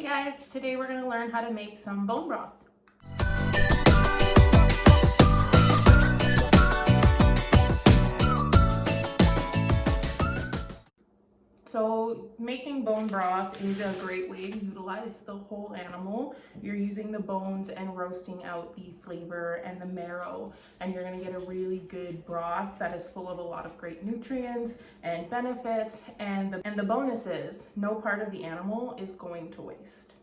guys, today we're going to learn how to make some bone broth. So making bone broth is a great way to utilize the whole animal. You're using the bones and roasting out the flavor and the marrow, and you're going to get a really good broth that is full of a lot of great nutrients and benefits, and the bonus is no part of the animal is going to waste.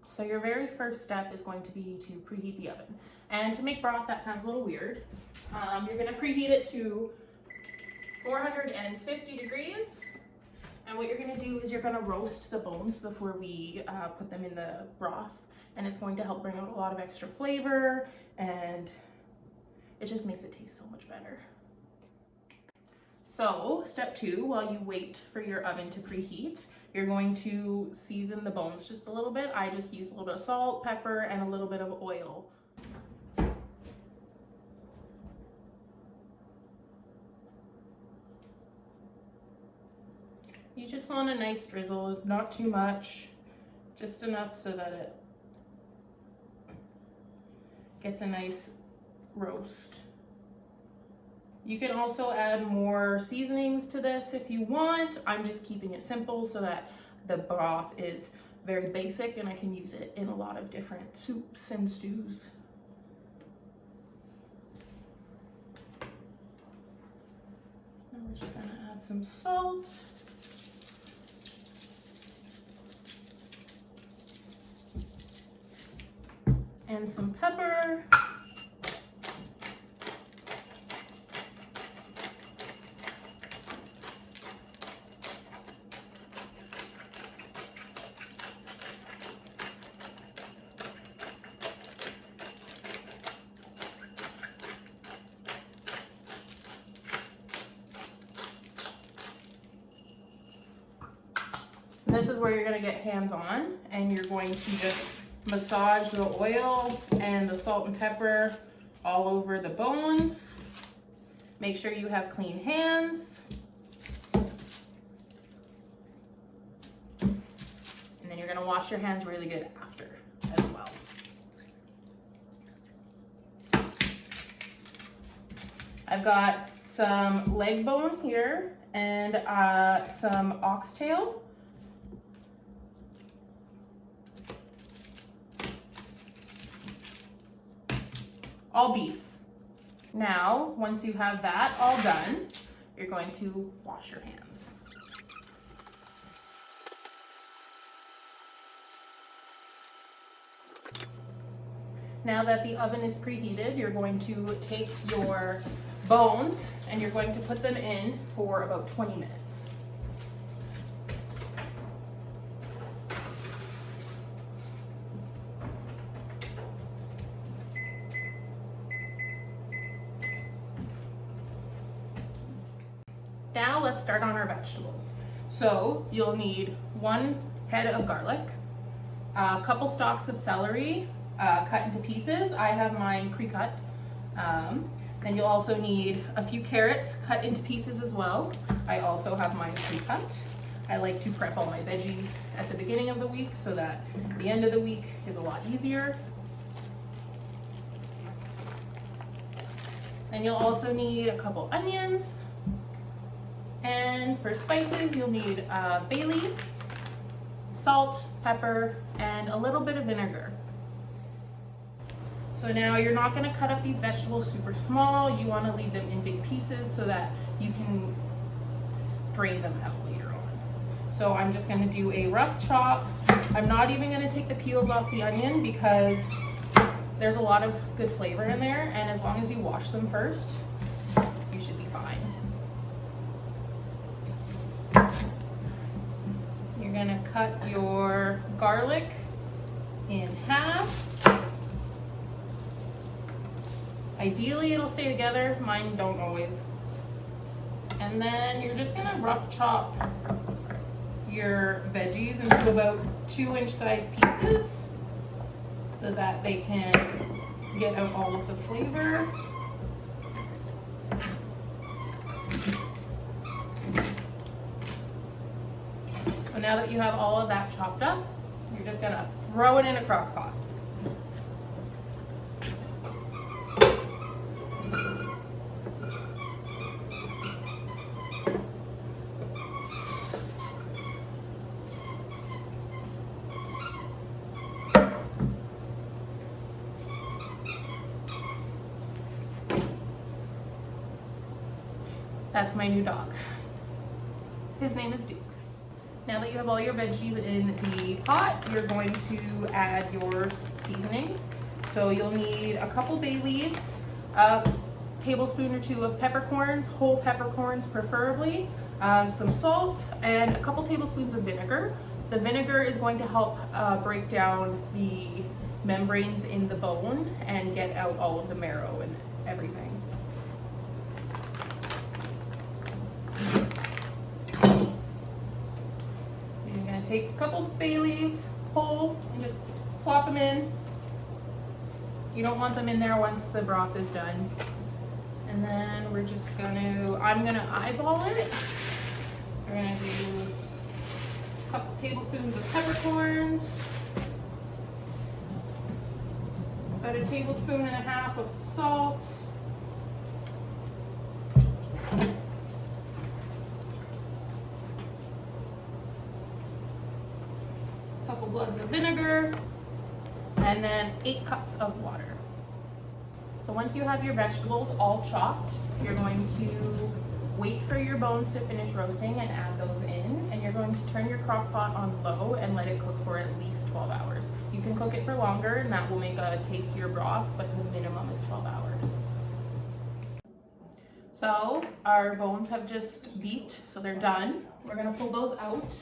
So your very first step is going to be to preheat the oven. And to make broth, that sounds a little weird. You're gonna preheat it to 450 degrees. And what you're gonna do is you're gonna roast the bones before we put them in the broth. And it's going to help bring out a lot of extra flavor, and it just makes it taste so much better. So step 2, while you wait for your oven to preheat, you're going to season the bones just a little bit. I just use a little bit of salt, pepper, and a little bit of oil. You just want a nice drizzle, not too much, just enough so that it gets a nice roast. You can also add more seasonings to this if you want. I'm just keeping it simple so that the broth is very basic and I can use it in a lot of different soups and stews. Now we're just gonna add some salt. And some pepper. This is where you're gonna get hands-on, and you're going to just massage the oil and the salt and pepper all over the bones. Make sure you have clean hands. And then you're gonna wash your hands really good after as well. I've got some leg bone here and some oxtail. All beef. Now, once you have that all done, you're going to wash your hands. Now that the oven is preheated, you're going to take your bones and you're going to put them in for about 20 minutes. Now let's start on our vegetables. So you'll need 1 head of garlic, a couple stalks of celery cut into pieces. I have mine pre-cut. And you'll also need a few carrots cut into pieces as well. I also have mine pre-cut. I like to prep all my veggies at the beginning of the week so that the end of the week is a lot easier. And you'll also need a couple onions. And for spices, you'll need bay leaf, salt, pepper, and a little bit of vinegar. So now you're not going to cut up these vegetables super small. You want to leave them in big pieces so that you can strain them out later on. So I'm just going to do a rough chop. I'm not even going to take the peels off the onion because there's a lot of good flavor in there, and as long as you wash them first, you should be fine. You're gonna cut your garlic in half. Ideally, it'll stay together. Mine don't always. And then you're just gonna rough chop your veggies into about 2-inch size pieces so that they can get out all of the flavor. So now that you have all of that chopped up, you're just gonna throw it in a crock pot. That's my new dog. His name is Duke. Now that you have all your veggies in the pot, you're going to add your seasonings. So you'll need a couple bay leaves, a tablespoon or two of peppercorns, whole peppercorns preferably, some salt, and a couple tablespoons of vinegar. The vinegar is going to help break down the membranes in the bone and get out all of the marrow and everything. You're gonna take a couple bay leaves, whole, and just plop them in. You don't want them in there once the broth is done. And then we're just I'm gonna eyeball it. We're gonna do a couple tablespoons of peppercorns, about a tablespoon and a half of salt, couple bloods of vinegar, and then 8 cups of water. So once you have your vegetables all chopped, you're going to wait for your bones to finish roasting and add those in, and you're going to turn your crock pot on low and let it cook for at least 12 hours. You can cook it for longer and that will make a tastier broth, but the minimum is 12 hours. So our bones have just beeped, so they're done. We're gonna pull those out.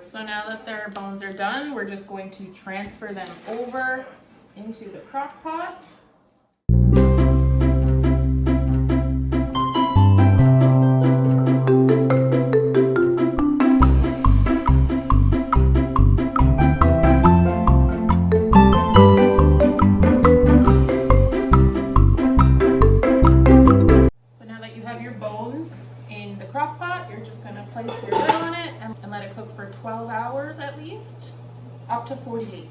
So now that their bones are done, we're just going to transfer them over into the crock pot. So now that you have your bones in the crock pot, you're just going to place your lid on it and let it cook for 12 hours at least, up to 48.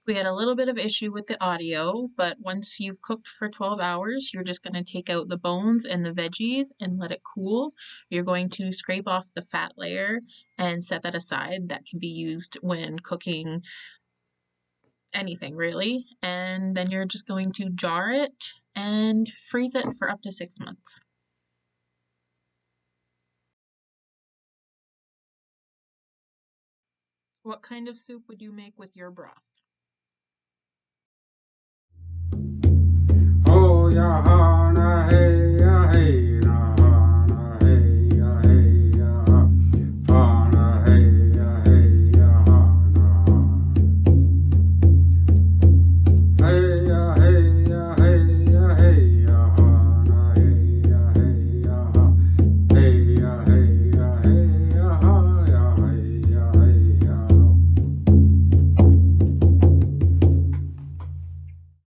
We had a little bit of issue with the audio, but once you've cooked for 12 hours, you're just going to take out the bones and the veggies and let it cool. You're going to scrape off the fat layer and set that aside. That can be used when cooking anything really. And then you're just going to jar it and freeze it for up to 6 months. What kind of soup would you make with your broth? Oh, yeah, hey.